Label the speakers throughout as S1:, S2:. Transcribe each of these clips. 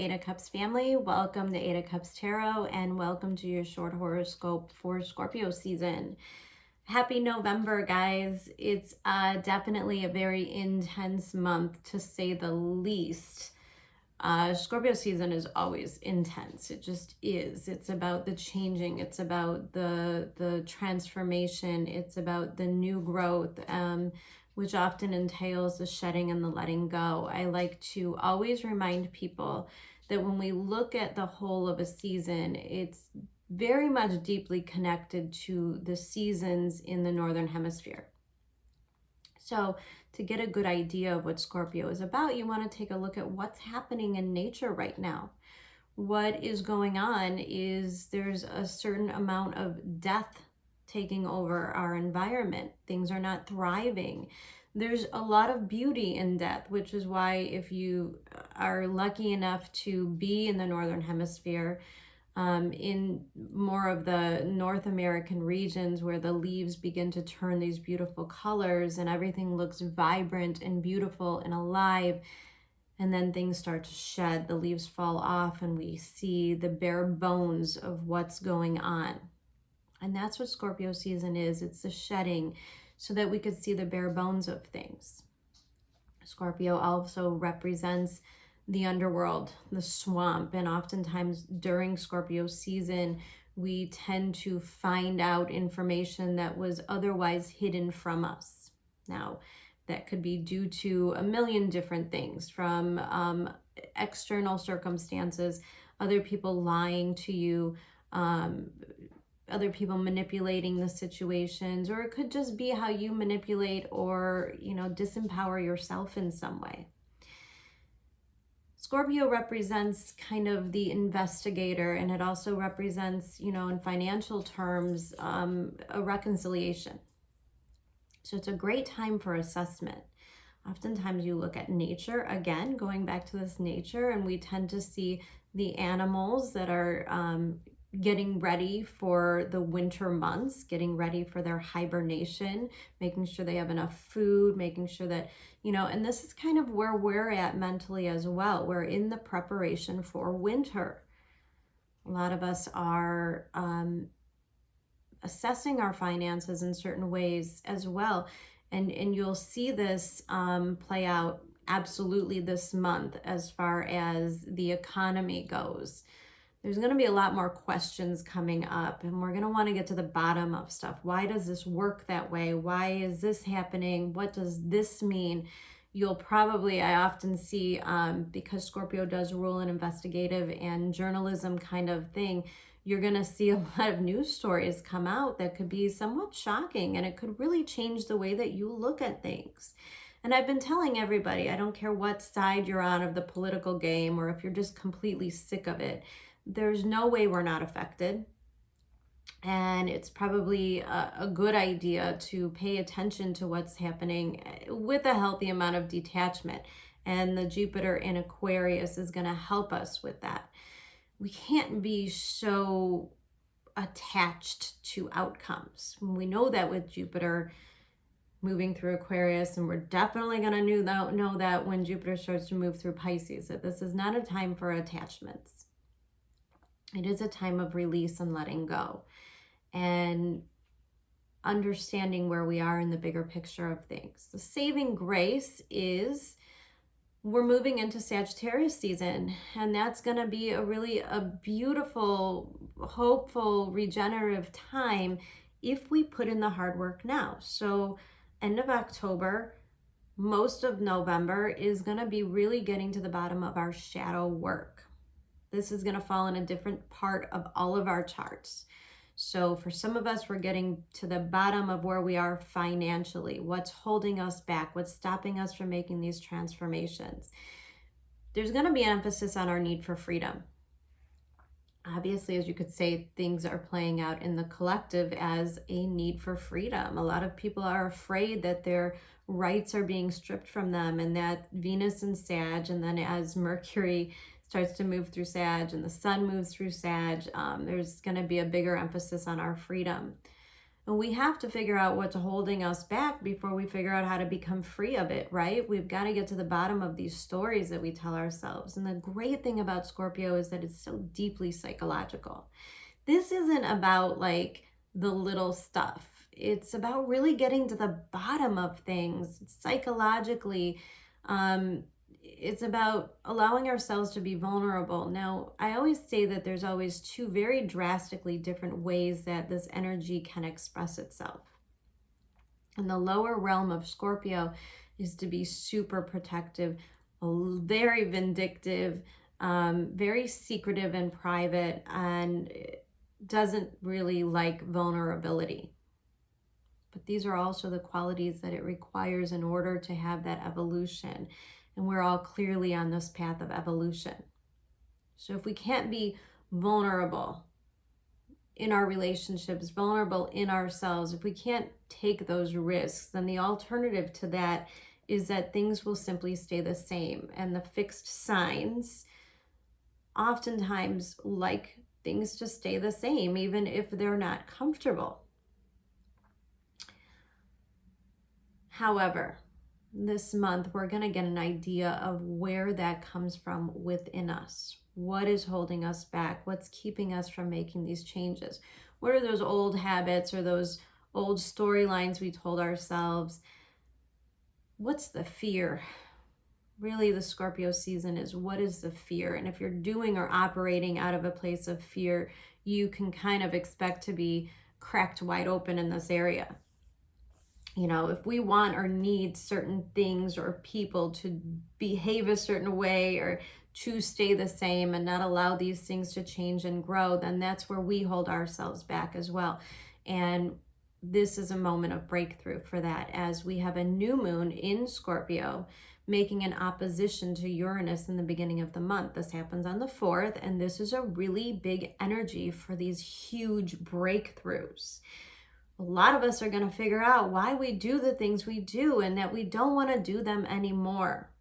S1: Eight of Cups family. Welcome to Eight of Cups Tarot and welcome to your short horoscope for Scorpio season. Happy November, guys. It's definitely a very intense month to say the least. Scorpio season is always intense. It just is. It's about the changing. It's about the transformation. It's about the new growth, which often entails the shedding and the letting go. I like to always remind people that when we look at the whole of a season, it's very much deeply connected to the seasons in the Northern Hemisphere. So to get a good idea of what Scorpio is about, you want to take a look at what's happening in nature right now. What is going on is there's a certain amount of death taking over our environment. Things are not thriving. There's a lot of beauty in death, which is why if you are lucky enough to be in the Northern Hemisphere, in more of the North American regions where the leaves begin to turn these beautiful colors and everything looks vibrant and beautiful and alive, and then things start to shed, the leaves fall off and we see the bare bones of what's going on. And that's what Scorpio season is. It's the shedding so that we could see the bare bones of things. Scorpio also represents the underworld, the swamp, and oftentimes during Scorpio season, we tend to find out information that was otherwise hidden from us. Now, that could be due to a million different things, from external circumstances, other people lying to you, other people manipulating the situations, or it could just be how you manipulate or, disempower yourself in some way. Scorpio represents kind of the investigator, and it also represents, in financial terms, a reconciliation. So it's a great time for assessment. Oftentimes you look at nature, again, going back to this nature, and we tend to see the animals that are getting ready for the winter months, getting ready for their hibernation, making sure they have enough food, making sure that, and this is kind of where we're at mentally as well. We're in the preparation for winter. A lot of us are assessing our finances in certain ways as well. And you'll see this play out absolutely this month as far as the economy goes. There's going to be a lot more questions coming up, and we're going to want to get to the bottom of stuff. Why does this work that way? Why is this happening? What does this mean? You'll probably, I often see, because Scorpio does rule an investigative and journalism kind of thing, you're going to see a lot of news stories come out that could be somewhat shocking, and it could really change the way that you look at things. And I've been telling everybody, I don't care what side you're on of the political game, or if you're just completely sick of it, there's no way we're not affected. And it's probably a good idea to pay attention to what's happening with a healthy amount of detachment. And the Jupiter in Aquarius is going to help us with that. We can't be so attached to outcomes. We know that with Jupiter moving through Aquarius, and we're definitely going to know that when Jupiter starts to move through Pisces, that this is not a time for attachments. It is a time of release and letting go and understanding where we are in the bigger picture of things. The saving grace is we're moving into Sagittarius season, and that's going to be a beautiful, hopeful, regenerative time if we put in the hard work now. So end of October, most of November is going to be really getting to the bottom of our shadow work. This is going to fall in a different part of all of our charts. So for some of us, we're getting to the bottom of where we are financially. What's holding us back? What's stopping us from making these transformations? There's going to be an emphasis on our need for freedom. Obviously, as you could say, things are playing out in the collective as a need for freedom. A lot of people are afraid that their rights are being stripped from them, and that Venus and Sag, and then as Mercury starts to move through Sag and the sun moves through Sag, there's going to be a bigger emphasis on our freedom. And we have to figure out what's holding us back before we figure out how to become free of it, right? We've got to get to the bottom of these stories that we tell ourselves. And the great thing about Scorpio is that it's so deeply psychological. This isn't about like the little stuff. It's about really getting to the bottom of things psychologically. It's about allowing ourselves to be vulnerable. Now, I always say that there's always two very drastically different ways that this energy can express itself. And the lower realm of Scorpio is to be super protective, very vindictive, very secretive and private, and doesn't really like vulnerability. But these are also the qualities that it requires in order to have that evolution. And we're all clearly on this path of evolution. So if we can't be vulnerable in our relationships, vulnerable in ourselves, if we can't take those risks, then the alternative to that is that things will simply stay the same. And the fixed signs oftentimes like things to stay the same, even if they're not comfortable. However, this month, we're going to get an idea of where that comes from within us. What is holding us back? What's keeping us from making these changes? What are those old habits or those old storylines we told ourselves? What's the fear? Really, the Scorpio season is what is the fear? And if you're doing or operating out of a place of fear, you can kind of expect to be cracked wide open in this area. You know, if we want or need certain things or people to behave a certain way or to stay the same and not allow these things to change and grow, then that's where we hold ourselves back as well. And this is a moment of breakthrough for that, as we have a new moon in Scorpio making an opposition to Uranus in the beginning of the month. This happens on the 4th, and this is a really big energy for these huge breakthroughs. A lot of us are going to figure out why we do the things we do and that we don't want to do them anymore.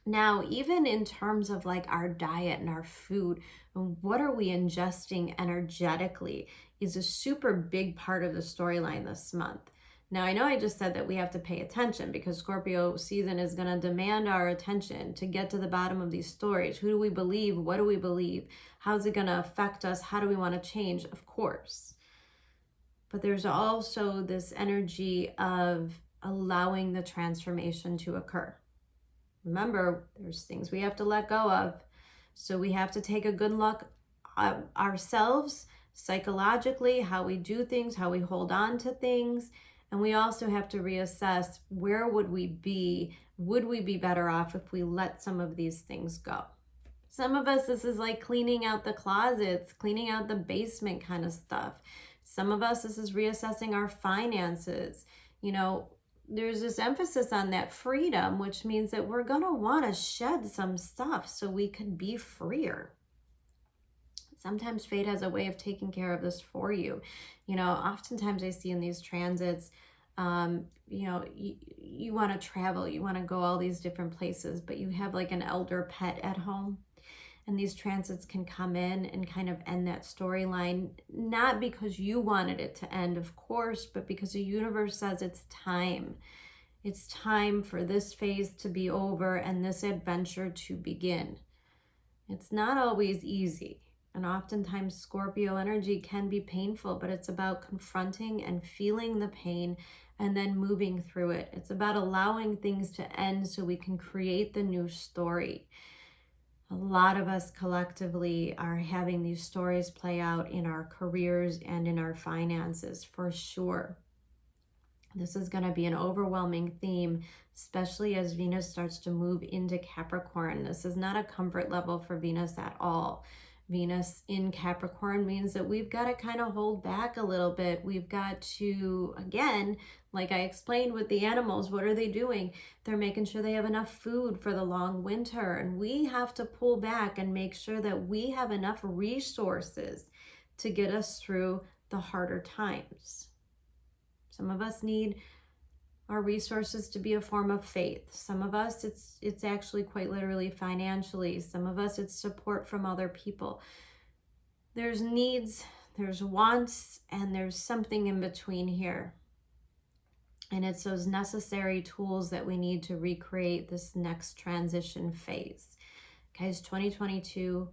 S1: Now, even in terms of like our diet and our food, and what are we ingesting energetically is a super big part of the storyline this month. Now, I know I just said that we have to pay attention because Scorpio season is going to demand our attention to get to the bottom of these stories. Who do we believe? What do we believe? How's it going to affect us? How do we want to change? Of course. But there's also this energy of allowing the transformation to occur. Remember, there's things we have to let go of. So we have to take a good look at ourselves, psychologically, how we do things, how we hold on to things. And we also have to reassess, where would we be? Would we be better off if we let some of these things go? Some of us, this is like cleaning out the closets, cleaning out the basement kind of stuff. Some of us, this is reassessing our finances. You know, there's this emphasis on that freedom, which means that we're going to want to shed some stuff so we can be freer. Sometimes fate has a way of taking care of this for you. You know, oftentimes I see in these transits, you know, you want to travel, you want to go all these different places, but you have like an elder pet at home. And these transits can come in and kind of end that storyline, not because you wanted it to end, of course, but because the universe says it's time. It's time for this phase to be over and this adventure to begin. It's not always easy. And oftentimes Scorpio energy can be painful, but it's about confronting and feeling the pain and then moving through it. It's about allowing things to end so we can create the new story. A lot of us collectively are having these stories play out in our careers and in our finances, for sure. This is going to be an overwhelming theme, especially as Venus starts to move into Capricorn. This is not a comfort level for Venus at all. Venus in Capricorn means that we've got to kind of hold back a little bit. We've got to, again, like I explained with the animals, what are they doing? They're making sure they have enough food for the long winter. And we have to pull back and make sure that we have enough resources to get us through the harder times. Some of us need our resources to be a form of faith. Some of us, it's actually quite literally financially. Some of us, it's support from other people. There's needs there's wants, and there's something in between here. And it's those necessary tools that we need to recreate this next transition phase. Guys, 2022,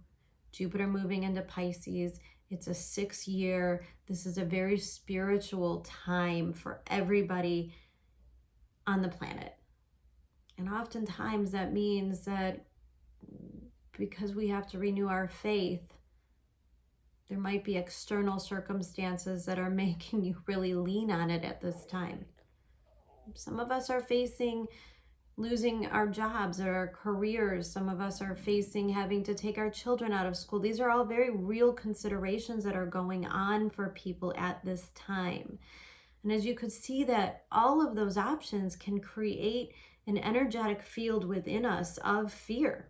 S1: Jupiter moving into Pisces. It's a 6-year. This is a very spiritual time for everybody on the planet. And oftentimes that means that because we have to renew our faith, there might be external circumstances that are making you really lean on it at this time. Some of us are facing losing our jobs or our careers. Some of us are facing having to take our children out of school. These are all very real considerations that are going on for people at this time. And as you could see, that all of those options can create an energetic field within us of fear.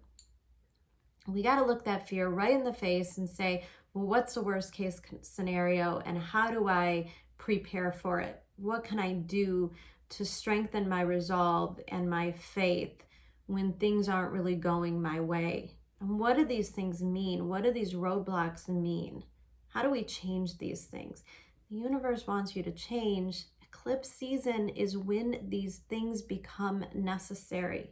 S1: We got to look that fear right in the face and say, well, what's the worst case scenario and how do I prepare for it? What can I do to strengthen my resolve and my faith when things aren't really going my way? And what do these things mean? What do these roadblocks mean? How do we change these things? The universe wants you to change. Eclipse season is when these things become necessary.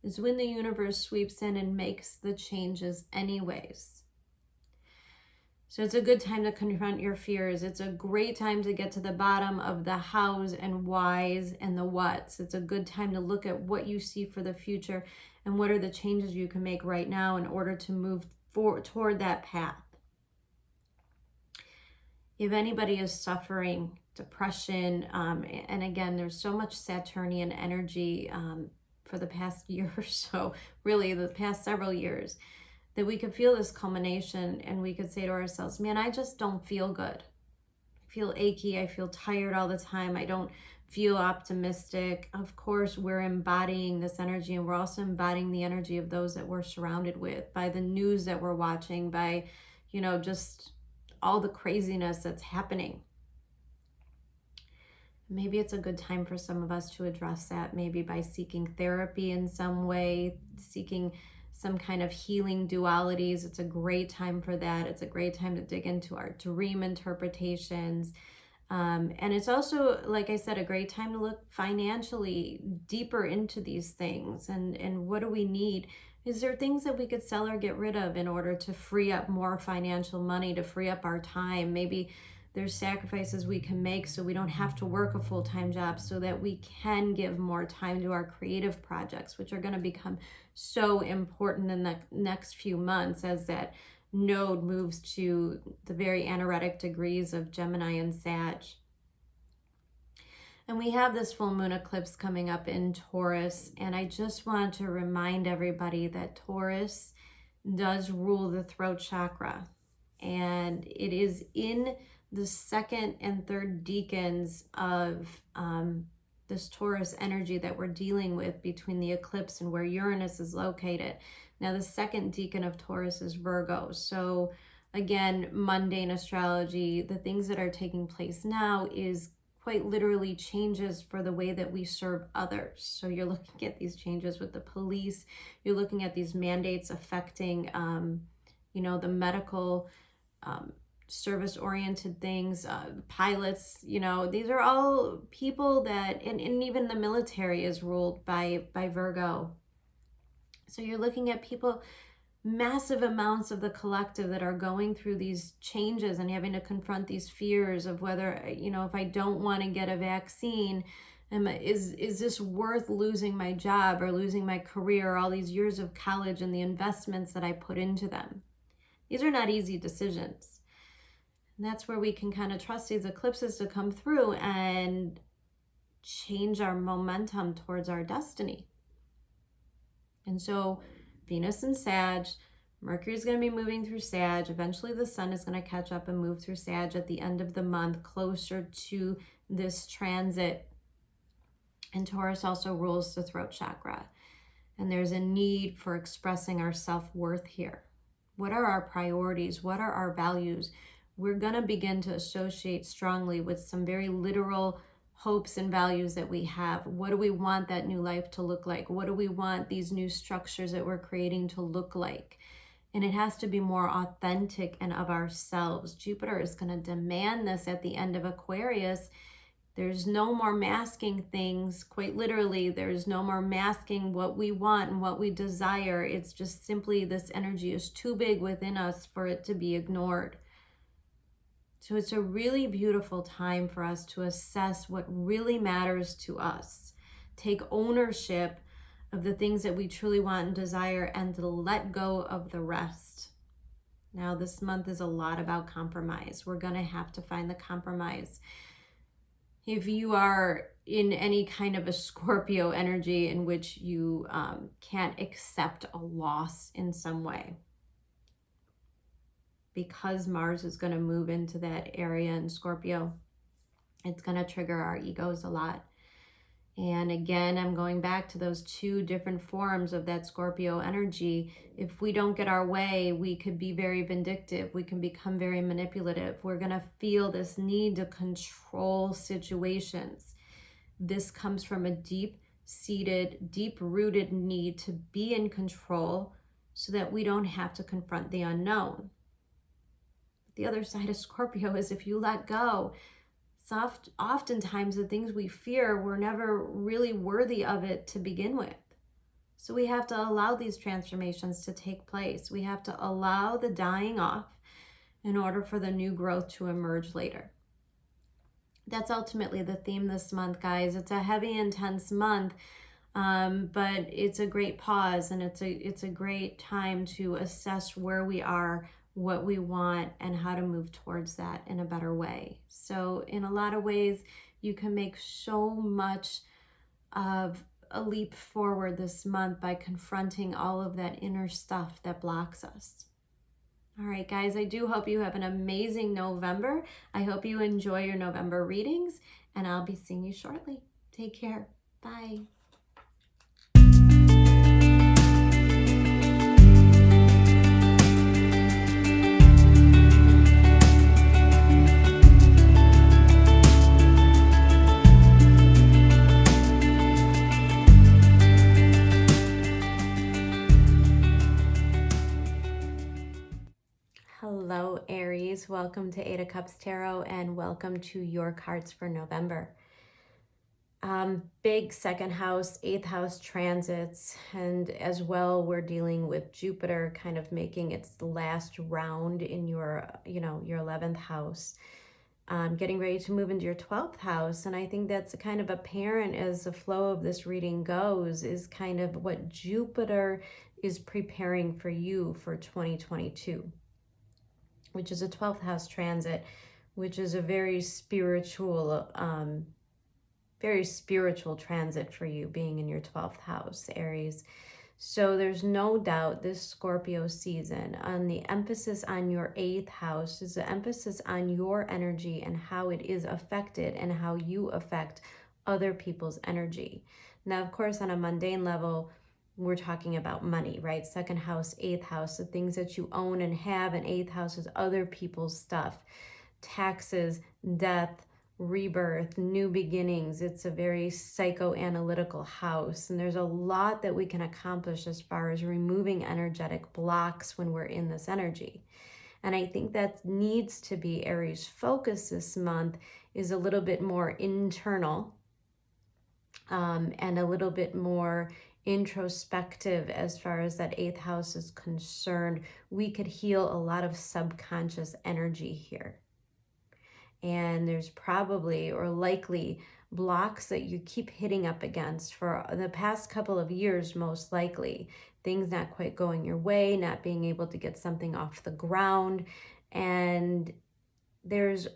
S1: It's when the universe sweeps in and makes the changes anyways. So it's a good time to confront your fears. It's a great time to get to the bottom of the hows and whys and the whats. It's a good time to look at what you see for the future and what are the changes you can make right now in order to move toward that path. If anybody is suffering depression, and again, there's so much Saturnian energy for the past year or so, really the past several years, that we could feel this culmination and we could say to ourselves, man, I just don't feel good. I feel achy. I feel tired all the time. I don't feel optimistic. Of course, we're embodying this energy, and we're also embodying the energy of those that we're surrounded with by the news that we're watching, by, just all the craziness that's happening. Maybe it's a good time for some of us to address that, maybe by seeking therapy in some way, seeking some kind of healing dualities. It's a great time for that. It's a great time to dig into our dream interpretations. And it's also, like I said, a great time to look financially deeper into these things. And what do we need? Is there things that we could sell or get rid of in order to free up more financial money, to free up our time? Maybe there's sacrifices we can make so we don't have to work a full-time job, so that we can give more time to our creative projects, which are going to become so important in the next few months as that node moves to the very anaretic degrees of Gemini and Sag. And we have this full moon eclipse coming up in Taurus, and I just want to remind everybody that Taurus does rule the throat chakra, and it is in the second and third decans of this Taurus energy that we're dealing with between the eclipse and where Uranus is located. Now, the second decan of Taurus is Virgo. So again, mundane astrology, the things that are taking place now is quite literally changes for the way that we serve others. So you're looking at these changes with the police. You're looking at these mandates affecting, the medical service-oriented things, pilots, these are all people that, and even the military is ruled by Virgo. So you're looking at people, massive amounts of the collective that are going through these changes and having to confront these fears of whether, if I don't want to get a vaccine, is this worth losing my job or losing my career, or all these years of college and the investments that I put into them? These are not easy decisions. And that's where we can kind of trust these eclipses to come through and change our momentum towards our destiny. And so Venus in Sag, Mercury is going to be moving through Sag. Eventually the sun is going to catch up and move through Sag at the end of the month, closer to this transit. And Taurus also rules the throat chakra. And there's a need for expressing our self-worth here. What are our priorities? What are our values? We're going to begin to associate strongly with some very literal hopes and values that we have. What do we want that new life to look like? What do we want these new structures that we're creating to look like? And it has to be more authentic and of ourselves. Jupiter is going to demand this at the end of Aquarius. There's no more masking things. Quite literally, there's no more masking what we want and what we desire. It's just simply this energy is too big within us for it to be ignored. So it's a really beautiful time for us to assess what really matters to us. Take ownership of the things that we truly want and desire, and to let go of the rest. Now, this month is a lot about compromise. We're going to have to find the compromise. If you are in any kind of a Scorpio energy in which you can't accept a loss in some way, because Mars is going to move into that area in Scorpio, it's going to trigger our egos a lot. And again, I'm going back to those two different forms of that Scorpio energy. If we don't get our way, we could be very vindictive. We can become very manipulative. We're going to feel this need to control situations. This comes from a deep-seated, deep-rooted need to be in control so that we don't have to confront the unknown. The other side of Scorpio is if you let go, oftentimes the things we fear, we're never really worthy of it to begin with. So we have to allow these transformations to take place. We have to allow the dying off in order for the new growth to emerge later. That's ultimately the theme this month, guys. It's a heavy, intense month, but it's a great pause, and it's a great time to assess where we are, what we want, and how to move towards that in a better way. So in a lot of ways, you can make so much of a leap forward this month by confronting all of that inner stuff that blocks us. All right, guys, I do hope you have an amazing November. I hope you enjoy your November readings, and I'll be seeing you shortly. Take care. Bye. Hello, Aries. Welcome to 8 of Cups Tarot, and welcome to your cards for November. Big second house, 8th house transits, and as well, we're dealing with Jupiter kind of making its last round in your 11th house. Getting ready to move into your 12th house, and I think that's kind of apparent as the flow of this reading goes, is kind of what Jupiter is preparing for you for 2022. Which is a 12th house transit, which is a very spiritual transit for you, being in your 12th house, Aries. So there's no doubt this Scorpio season, on the emphasis on your 8th house, is the emphasis on your energy and how it is affected and how you affect other people's energy. Now, of course, on a mundane level, we're talking about money, right? Second house, 8th house, the things that you own and have, and 8th house is other people's stuff. Taxes, death, rebirth, new beginnings. It's a very psychoanalytical house, and there's a lot that we can accomplish as far as removing energetic blocks when we're in this energy. And I think that needs to be Aries' focus this month, is a little bit more internal and a little bit more introspective as far as that 8th house is concerned. We could heal a lot of subconscious energy here. And there's probably or likely blocks that you keep hitting up against for the past couple of years, most likely. Things not quite going your way, not being able to get something off the ground. And there's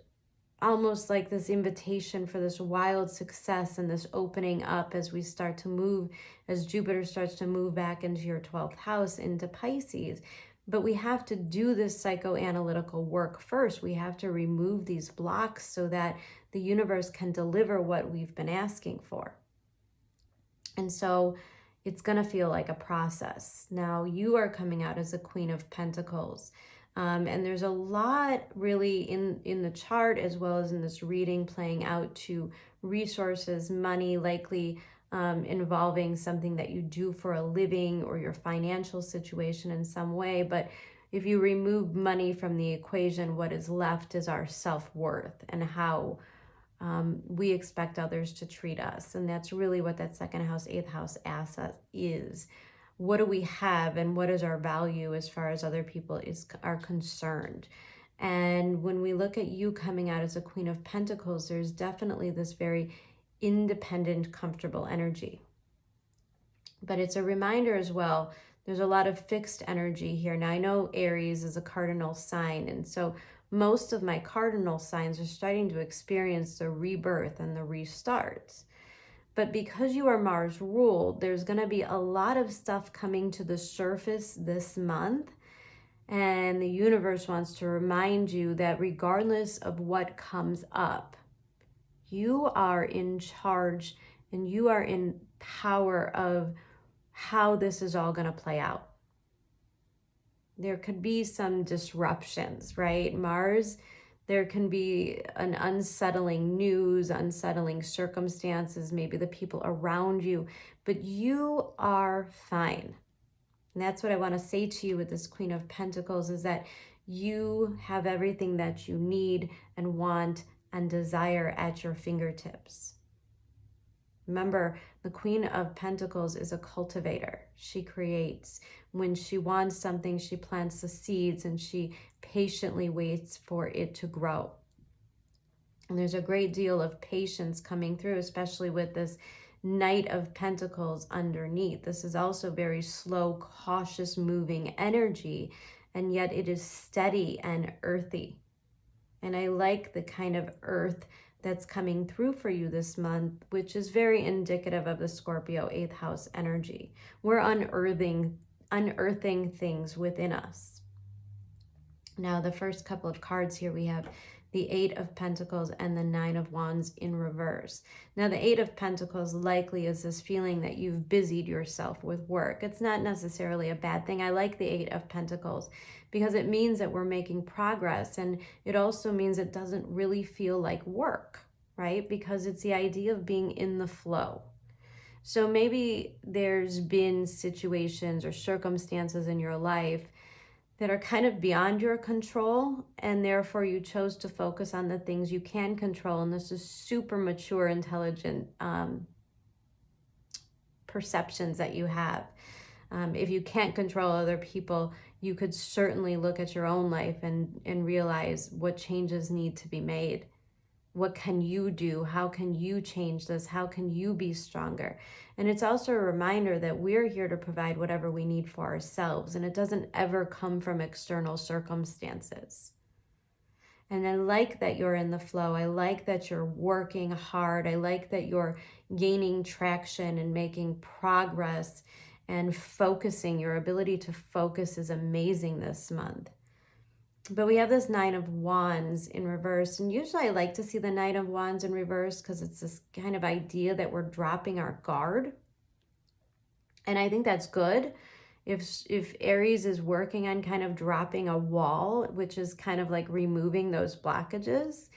S1: almost like this invitation for this wild success and this opening up as we start to move, as Jupiter starts to move back into your 12th house, into Pisces. But we have to do this psychoanalytical work first. We have to remove these blocks so that the universe can deliver what we've been asking for. And so it's going to feel like a process. Now, you are coming out as a Queen of Pentacles. And there's a lot really in the chart as well as in this reading playing out to resources, money, likely involving something that you do for a living or your financial situation in some way. But if you remove money from the equation, what is left is our self-worth and how we expect others to treat us. And that's really what that second house, eighth house asset is. What do we have and what is our value as far as other people are concerned? And when we look at you coming out as a Queen of Pentacles, there's definitely this very independent, comfortable energy. But it's a reminder as well, there's a lot of fixed energy here. Now I know Aries is a cardinal sign, and so most of my cardinal signs are starting to experience the rebirth and the restarts. But because you are Mars ruled, there's going to be a lot of stuff coming to the surface this month. And the universe wants to remind you that regardless of what comes up, you are in charge and you are in power of how this is all going to play out. There could be some disruptions, right? Mars, there can be an unsettling news, unsettling circumstances, maybe the people around you, but you are fine. And that's what I want to say to you with this Queen of Pentacles, is that you have everything that you need and want and desire at your fingertips. Remember, the Queen of Pentacles is a cultivator. She creates. When she wants something, she plants the seeds and she patiently waits for it to grow. And there's a great deal of patience coming through, especially with this Knight of Pentacles underneath. This is also very slow, cautious moving energy, and yet it is steady and earthy. And I like the kind of earth that's coming through for you this month, which is very indicative of the Scorpio 8th house energy. We're unearthing things within us. Now, the first couple of cards here, we have the 8 of Pentacles and the 9 of Wands in reverse. Now, the 8 of Pentacles likely is this feeling that you've busied yourself with work. It's not necessarily a bad thing. I like the 8 of Pentacles because it means that we're making progress, and it also means it doesn't really feel like work, right? Because it's the idea of being in the flow. So maybe there's been situations or circumstances in your life that are kind of beyond your control, and therefore you chose to focus on the things you can control. And this is super mature, intelligent perceptions that you have. If you can't control other people, you could certainly look at your own life and realize what changes need to be made. What can you do? How can you change this? How can you be stronger? And it's also a reminder that we're here to provide whatever we need for ourselves, and it doesn't ever come from external circumstances. And I like that you're in the flow. I like that you're working hard. I like that you're gaining traction and making progress and focusing. Your ability to focus is amazing this month. But we have this 9 of Wands in reverse. And usually I like to see the 9 of Wands in reverse because it's this kind of idea that we're dropping our guard. And I think that's good. If Aries is working on kind of dropping a wall, which is kind of like removing those blockages,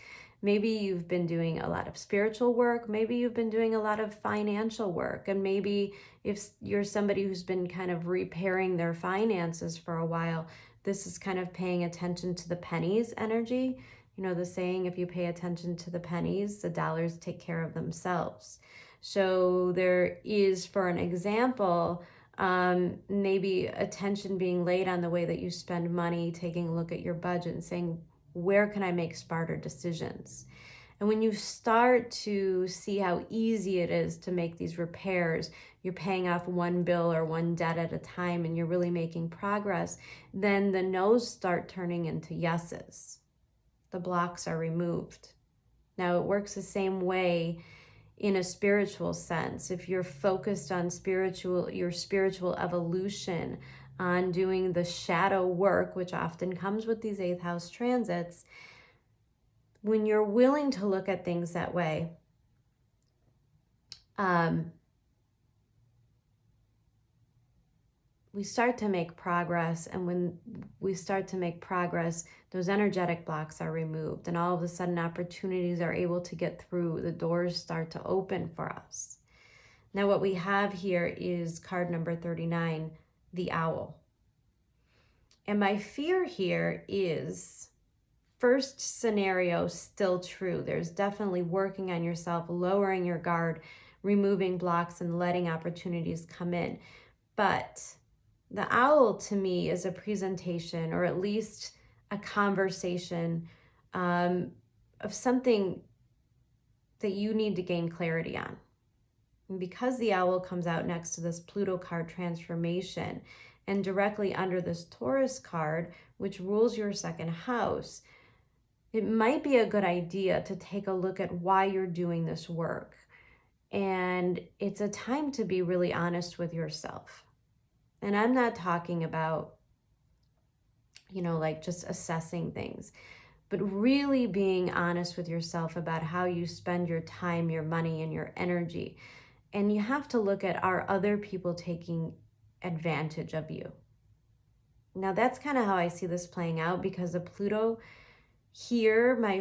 S1: maybe you've been doing a lot of spiritual work. Maybe you've been doing a lot of financial work. And maybe if you're somebody who's been kind of repairing their finances for a while, this is kind of paying attention to the pennies energy. You know, the saying, if you pay attention to the pennies, the dollars take care of themselves. So there is, for an example, maybe attention being laid on the way that you spend money, taking a look at your budget and saying, where can I make smarter decisions? And when you start to see how easy it is to make these repairs, you're paying off one bill or one debt at a time, and you're really making progress, then the no's start turning into yeses. The blocks are removed. Now, it works the same way in a spiritual sense. If you're focused on your spiritual evolution, on doing the shadow work, which often comes with these 8th house transits, when you're willing to look at things that way, we start to make progress. And when we start to make progress, those energetic blocks are removed, and all of a sudden opportunities are able to get through. The doors start to open for us. Now what we have here is card number 39, the owl. And my fear here is, first scenario still true. There's definitely working on yourself, lowering your guard, removing blocks and letting opportunities come in. But the owl to me is a presentation, or at least a conversation of something that you need to gain clarity on. And because the owl comes out next to this Pluto card transformation and directly under this Taurus card, which rules your second house, it might be a good idea to take a look at why you're doing this work. And it's a time to be really honest with yourself. And I'm not talking about, like just assessing things, but really being honest with yourself about how you spend your time, your money, and your energy. And you have to look at, are other people taking advantage of you? Now that's kind of how I see this playing out, because the Pluto here, and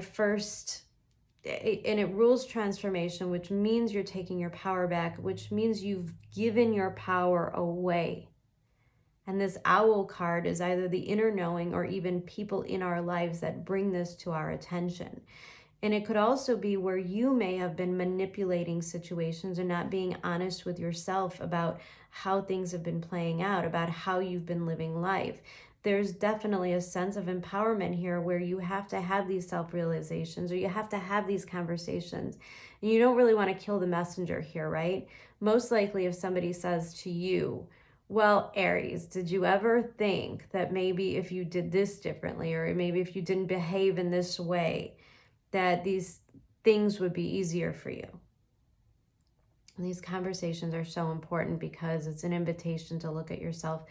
S1: it rules transformation, which means you're taking your power back, which means you've given your power away. And this owl card is either the inner knowing or even people in our lives that bring this to our attention. And it could also be where you may have been manipulating situations or not being honest with yourself about how things have been playing out, about how you've been living life. There's definitely a sense of empowerment here where you have to have these self-realizations, or you have to have these conversations. And you don't really want to kill the messenger here, right? Most likely if somebody says to you, well, Aries, did you ever think that maybe if you did this differently, or maybe if you didn't behave in this way, that these things would be easier for you? And these conversations are so important because it's an invitation to look at yourself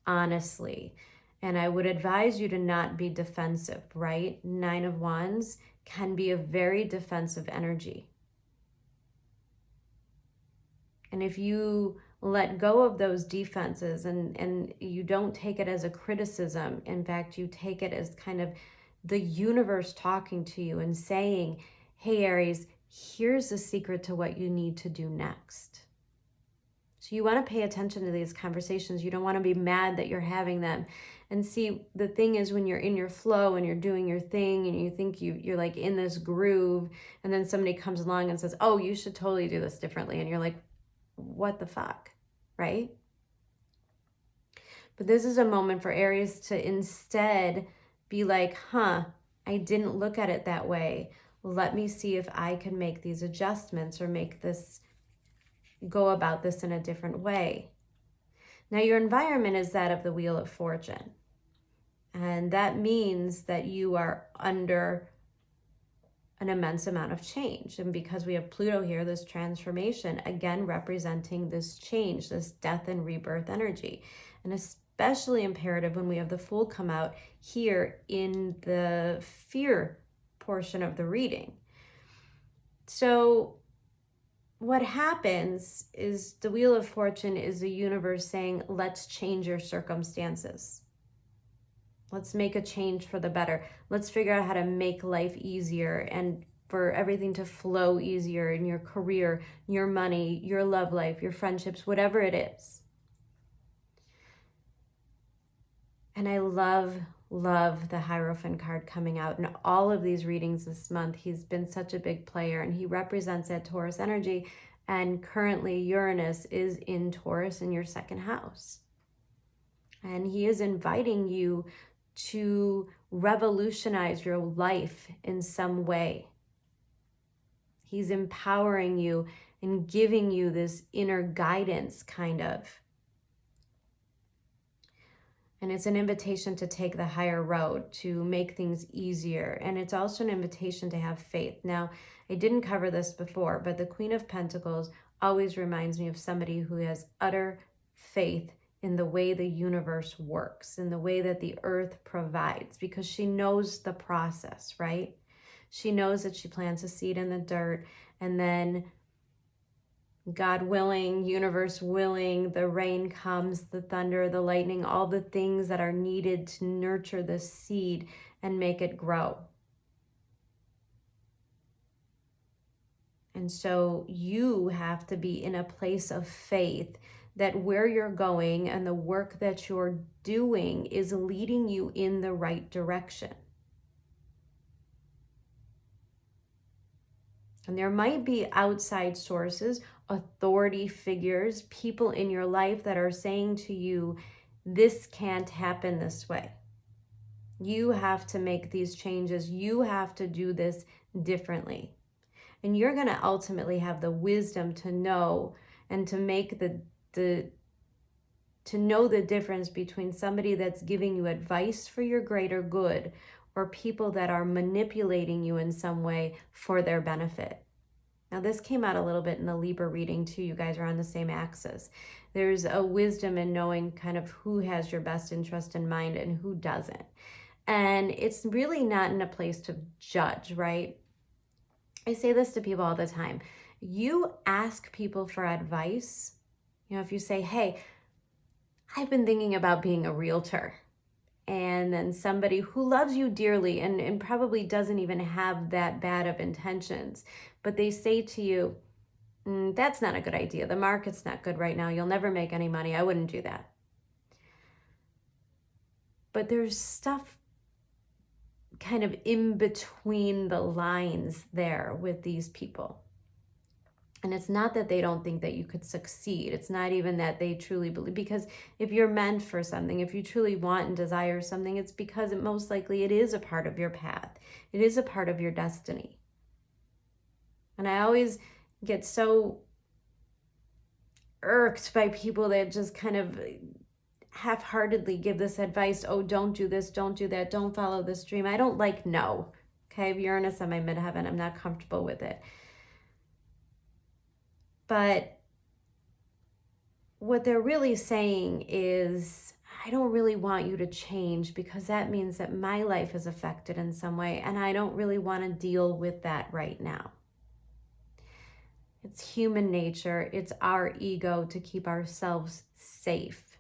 S1: honestly. And I would advise you to not be defensive, right? 9 of Wands can be a very defensive energy. And if you let go of those defenses and you don't take it as a criticism, in fact, you take it as kind of the universe talking to you and saying, hey, Aries, here's the secret to what you need to do next. So you want to pay attention to these conversations. You don't want to be mad that you're having them. And see, the thing is, when you're in your flow and you're doing your thing and you think you're like in this groove, and then somebody comes along and says, oh, you should totally do this differently. And you're like, what the fuck, right? But this is a moment for Aries to instead be like, I didn't look at it that way. Let me see if I can make these adjustments or go about this in a different way. Now, your environment is that of the Wheel of Fortune. And that means that you are under an immense amount of change. And because we have Pluto here, this transformation, again, representing this change, this death and rebirth energy. And especially imperative when we have the Fool come out here in the fear portion of the reading. So what happens is the Wheel of Fortune is the universe saying, let's change your circumstances. Let's make a change for the better. Let's figure out how to make life easier and for everything to flow easier in your career, your money, your love life, your friendships, whatever it is. And I love the Hierophant card coming out in all of these readings this month. He's been such a big player, and he represents that Taurus energy. And currently Uranus is in Taurus in your second house. And he is inviting you to revolutionize your life in some way. He's empowering you and giving you this inner guidance, kind of. And it's an invitation to take the higher road, to make things easier. And it's also an invitation to have faith. Now, I didn't cover this before, but the Queen of Pentacles always reminds me of somebody who has utter faith in the way the universe works, in the way that the earth provides, because she knows the process, right? She knows that she plants a seed in the dirt, and then God willing, universe willing, the rain comes, the thunder, the lightning, all the things that are needed to nurture the seed and make it grow. And so you have to be in a place of faith that where you're going and the work that you're doing is leading you in the right direction. And there might be outside sources, authority figures, people in your life that are saying to you, this can't happen this way. You have to make these changes. You have to do this differently. And you're going to ultimately have the wisdom to know and to make to know the difference between somebody that's giving you advice for your greater good or people that are manipulating you in some way for their benefit. Now, this came out a little bit in the Libra reading too. You guys are on the same axis. There's a wisdom in knowing kind of who has your best interest in mind and who doesn't. And it's really not in a place to judge, right? I say this to people all the time. You ask people for advice. If you say, hey, I've been thinking about being a realtor. And then somebody who loves you dearly and probably doesn't even have that bad of intentions, but they say to you, that's not a good idea. The market's not good right now. You'll never make any money. I wouldn't do that. But there's stuff kind of in between the lines there with these people. And it's not that they don't think that you could succeed. It's not even that they truly believe, because if you're meant for something, if you truly want and desire something, it's because most likely it is a part of your path. It is a part of your destiny. And I always get so irked by people that just kind of half-heartedly give this advice. Oh, don't do this, don't do that, don't follow this dream. I don't like no. Okay, I have Uranus on my midheaven. I'm not comfortable with it. But what they're really saying is, I don't really want you to change because that means that my life is affected in some way, and I don't really want to deal with that right now. It's human nature. It's our ego to keep ourselves safe.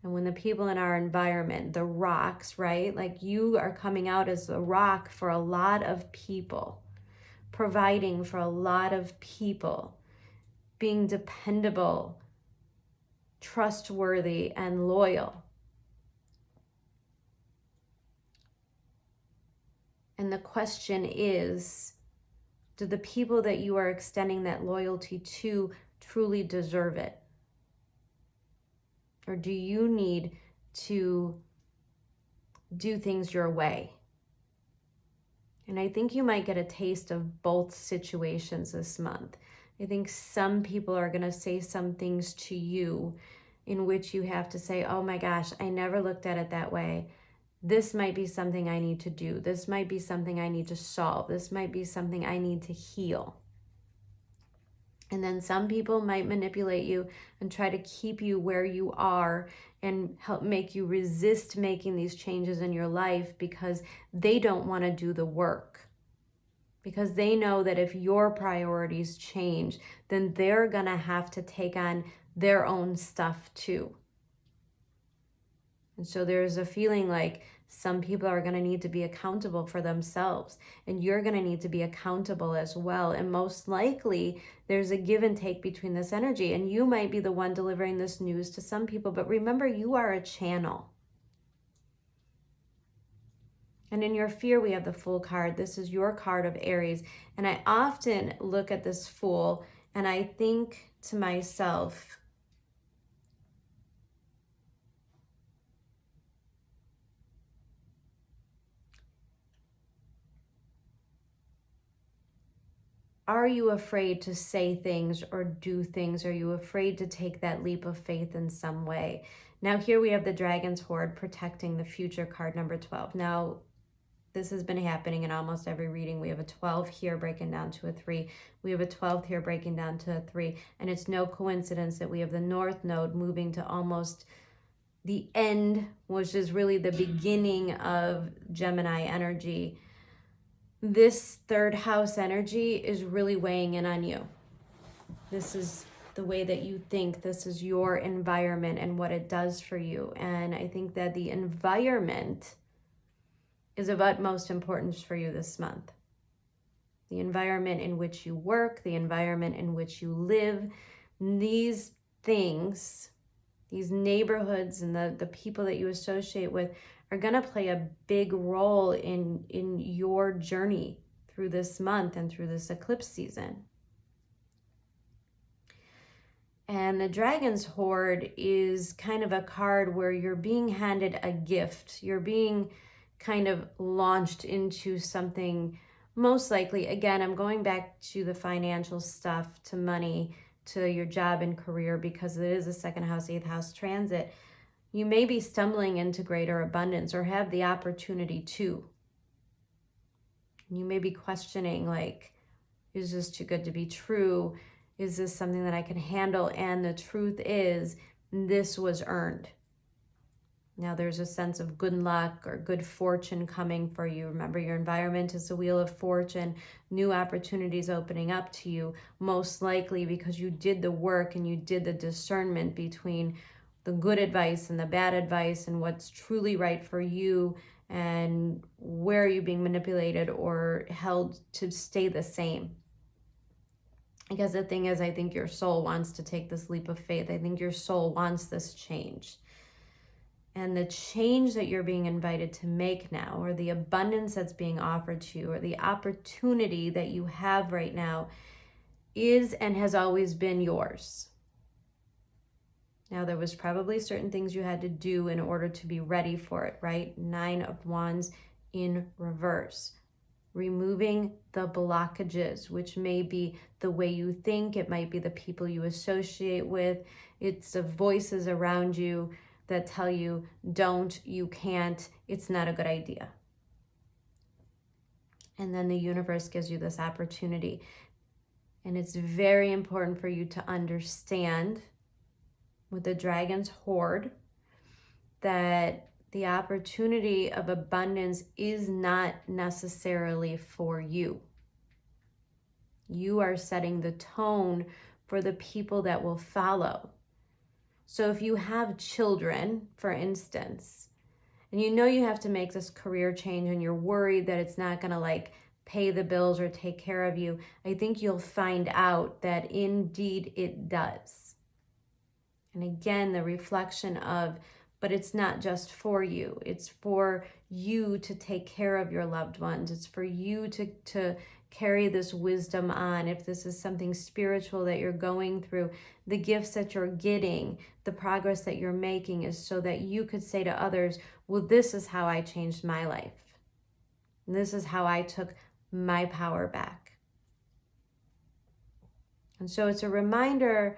S1: And when the people in our environment, the rocks, right? Like you are coming out as a rock for a lot of people, providing for a lot of people, being dependable, trustworthy, and loyal. And the question is, do the people that you are extending that loyalty to truly deserve it? Or do you need to do things your way? And I think you might get a taste of both situations this month. I think some people are going to say some things to you in which you have to say, oh my gosh, I never looked at it that way. This might be something I need to do. This might be something I need to solve. This might be something I need to heal. And then some people might manipulate you and try to keep you where you are and help make you resist making these changes in your life because they don't want to do the work. Because they know that if your priorities change, then they're going to have to take on their own stuff too. And so there's a feeling like some people are going to need to be accountable for themselves, and you're going to need to be accountable as well. And most likely there's a give and take between this energy, and you might be the one delivering this news to some people, but remember, you are a channel. And in your fear, we have the Fool card. This is your card of Aries. And I often look at this Fool and I think to myself, are you afraid to say things or do things? Are you afraid to take that leap of faith in some way? Now here we have the Dragon's Hoard protecting the future, card number 12. Now, this has been happening in almost every reading. We have a 12 here breaking down to a 3. We have a 12 here breaking down to a 3. And it's no coincidence that we have the North Node moving to almost the end, which is really the beginning of Gemini energy. This third house energy is really weighing in on you. This is the way that you think. This is your environment and what it does for you. And I think that the environment is of utmost importance for you this month. the environment in which you work, the environment in which you live. These things, these neighborhoods and the people that you associate with are going to play a big role in your journey through this month and through this eclipse season. And the Dragon's Hoard is kind of a card where you're being handed a gift. You're being kind of launched into something, most likely. Again, I'm going back to the financial stuff, to money, to your job and career, because it is a second house, 8th house transit. You may be stumbling into greater abundance or have the opportunity to. You may be questioning, like, is this too good to be true? Is this something that I can handle? And the truth is, this was earned. Now there's a sense of good luck or good fortune coming for you. Remember, your environment is the wheel of fortune, new opportunities opening up to you, most likely because you did the work and you did the discernment between the good advice and the bad advice and what's truly right for you and where are you being manipulated or held to stay the same. Because the thing is, I think your soul wants to take this leap of faith. I think your soul wants this change. And the change that you're being invited to make now, or the abundance that's being offered to you, or the opportunity that you have right now is and has always been yours. Now, there was probably certain things you had to do in order to be ready for it, right? 9 of Wands in reverse. Removing the blockages, which may be the way you think, it might be the people you associate with, it's the voices around you that tell you, don't, you can't, it's not a good idea. And then the universe gives you this opportunity. And it's very important for you to understand with the Dragon's Hoard that the opportunity of abundance is not necessarily for you. You are setting the tone for the people that will follow. So if you have children, for instance, and you know you have to make this career change and you're worried that it's not going to like pay the bills or take care of you, I think you'll find out that indeed it does. And again, the reflection of, but it's not just for you. It's for you to take care of your loved ones. It's for you to carry this wisdom on. If this is something spiritual that you're going through, the gifts that you're getting, the progress that you're making is so that you could say to others, well, this is how I changed my life. And this is how I took my power back. And so it's a reminder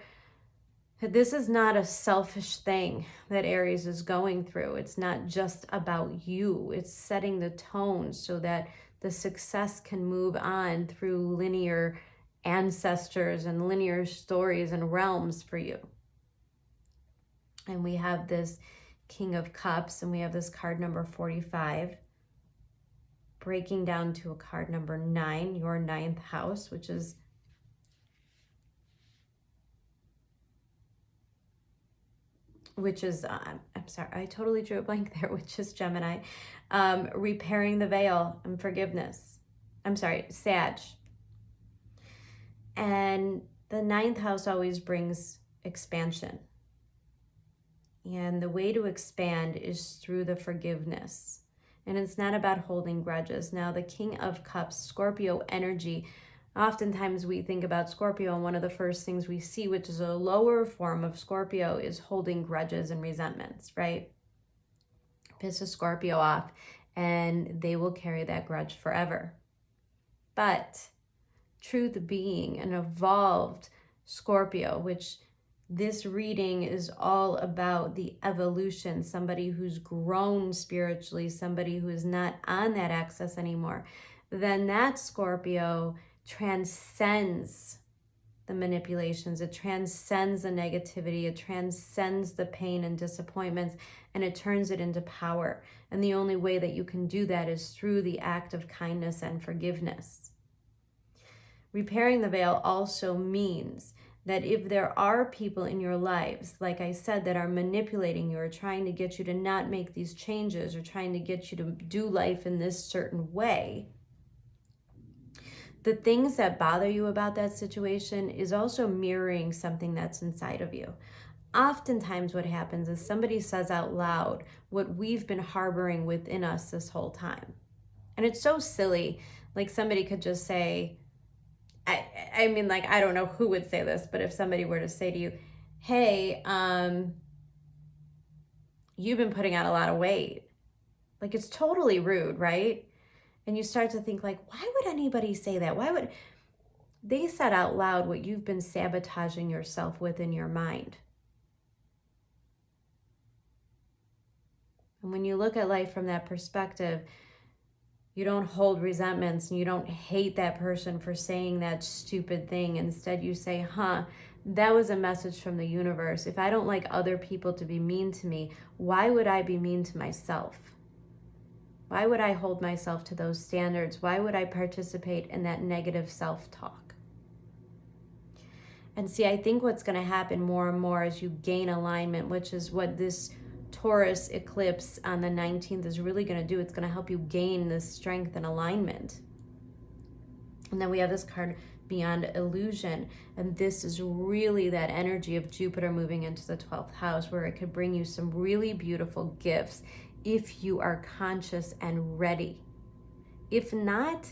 S1: this is not a selfish thing that Aries is going through. It's not just about you. It's setting the tone so that the success can move on through linear ancestors and linear stories and realms for you. And we have this King of Cups and we have this card number 45, breaking down to a card number 9, your 9th house, which is I'm sorry, I totally drew a blank there, which is Gemini, repairing the veil and forgiveness. I'm sorry, Sag. And the 9th house always brings expansion. And the way to expand is through the forgiveness. And it's not about holding grudges. Now, the King of Cups, Scorpio energy, oftentimes we think about Scorpio and one of the first things we see, which is a lower form of Scorpio, is holding grudges and resentments, right? Piss a Scorpio off and they will carry that grudge forever. But truth being an evolved Scorpio, which this reading is all about the evolution, somebody who's grown spiritually, somebody who is not on that axis anymore, then that Scorpio transcends the manipulations, it transcends the negativity, it transcends the pain and disappointments, and it turns it into power. And the only way that you can do that is through the act of kindness and forgiveness. Repairing the veil also means that if there are people in your lives, like I said, that are manipulating you or trying to get you to not make these changes or trying to get you to do life in this certain way, the things that bother you about that situation is also mirroring something that's inside of you. Oftentimes what happens is somebody says out loud what we've been harboring within us this whole time. And it's so silly. Like somebody could just say, I mean, like, I don't know who would say this, but if somebody were to say to you, hey, you've been putting on a lot of weight. Like, it's totally rude, right? And you start to think like, why would anybody say that? Why would they said out loud what you've been sabotaging yourself with in your mind? And when you look at life from that perspective, you don't hold resentments and you don't hate that person for saying that stupid thing. Instead, you say, that was a message from the universe. If I don't like other people to be mean to me, why would I be mean to myself? Why would I hold myself to those standards? Why would I participate in that negative self-talk? And see, I think what's going to happen more and more as you gain alignment, which is what this Taurus eclipse on the 19th is really going to do. It's going to help you gain this strength and alignment. And then we have this card, Beyond Illusion. And this is really that energy of Jupiter moving into the 12th house, where it could bring you some really beautiful gifts if you are conscious and ready. If not,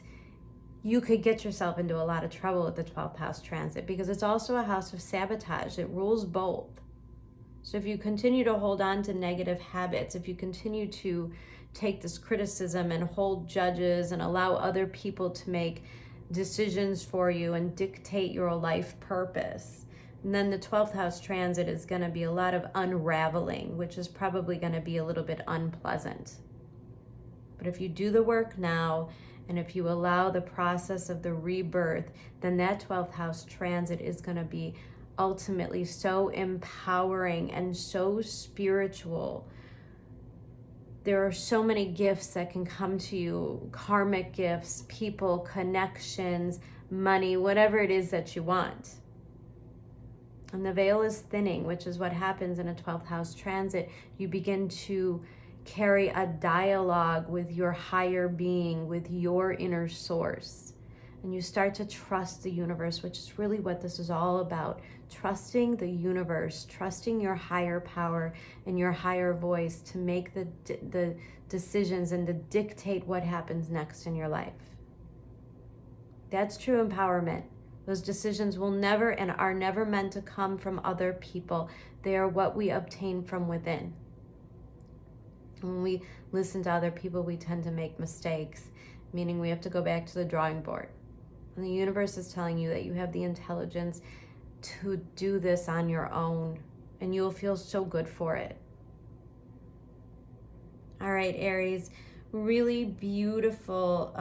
S1: you could get yourself into a lot of trouble with the 12th house transit, because it's also a house of sabotage. It rules both. So if you continue to hold on to negative habits, if you continue to take this criticism and hold judges and allow other people to make decisions for you and dictate your life purpose, and then the 12th house transit is going to be a lot of unraveling, which is probably going to be a little bit unpleasant. But if you do the work now, and if you allow the process of the rebirth, then that 12th house transit is going to be ultimately so empowering and so spiritual. There are so many gifts that can come to you, karmic gifts, people, connections, money, whatever it is that you want. And the veil is thinning, which is what happens in a 12th house transit. You begin to carry a dialogue with your higher being, with your inner source. And you start to trust the universe, which is really what this is all about. Trusting the universe, trusting your higher power and your higher voice to make the decisions and to dictate what happens next in your life. That's true empowerment. Those decisions will never and are never meant to come from other people. They are what we obtain from within. When we listen to other people, we tend to make mistakes, meaning we have to go back to the drawing board. And the universe is telling you that you have the intelligence to do this on your own, and you'll feel so good for it. All right, Aries, really beautiful.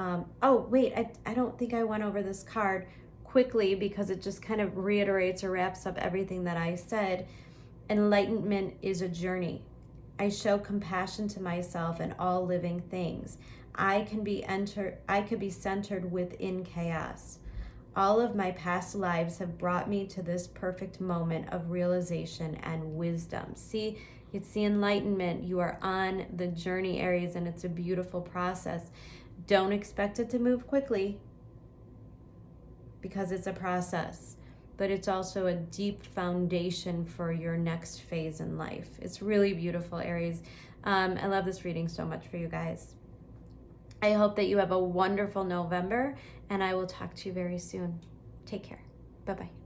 S1: Oh, wait, I don't think I went over this card quickly because it just kind of reiterates or wraps up everything that I said. Enlightenment is a journey. I show compassion to myself and all living things. I could be centered within chaos. All of my past lives have brought me to this perfect moment of realization and wisdom. See, it's the enlightenment. You are on the journey, Aries, and it's a beautiful process. Don't expect it to move quickly because it's a process, but it's also a deep foundation for your next phase in life. It's really beautiful, Aries. I love this reading so much for you guys. I hope that you have a wonderful November, and I will talk to you very soon. Take care. Bye-bye.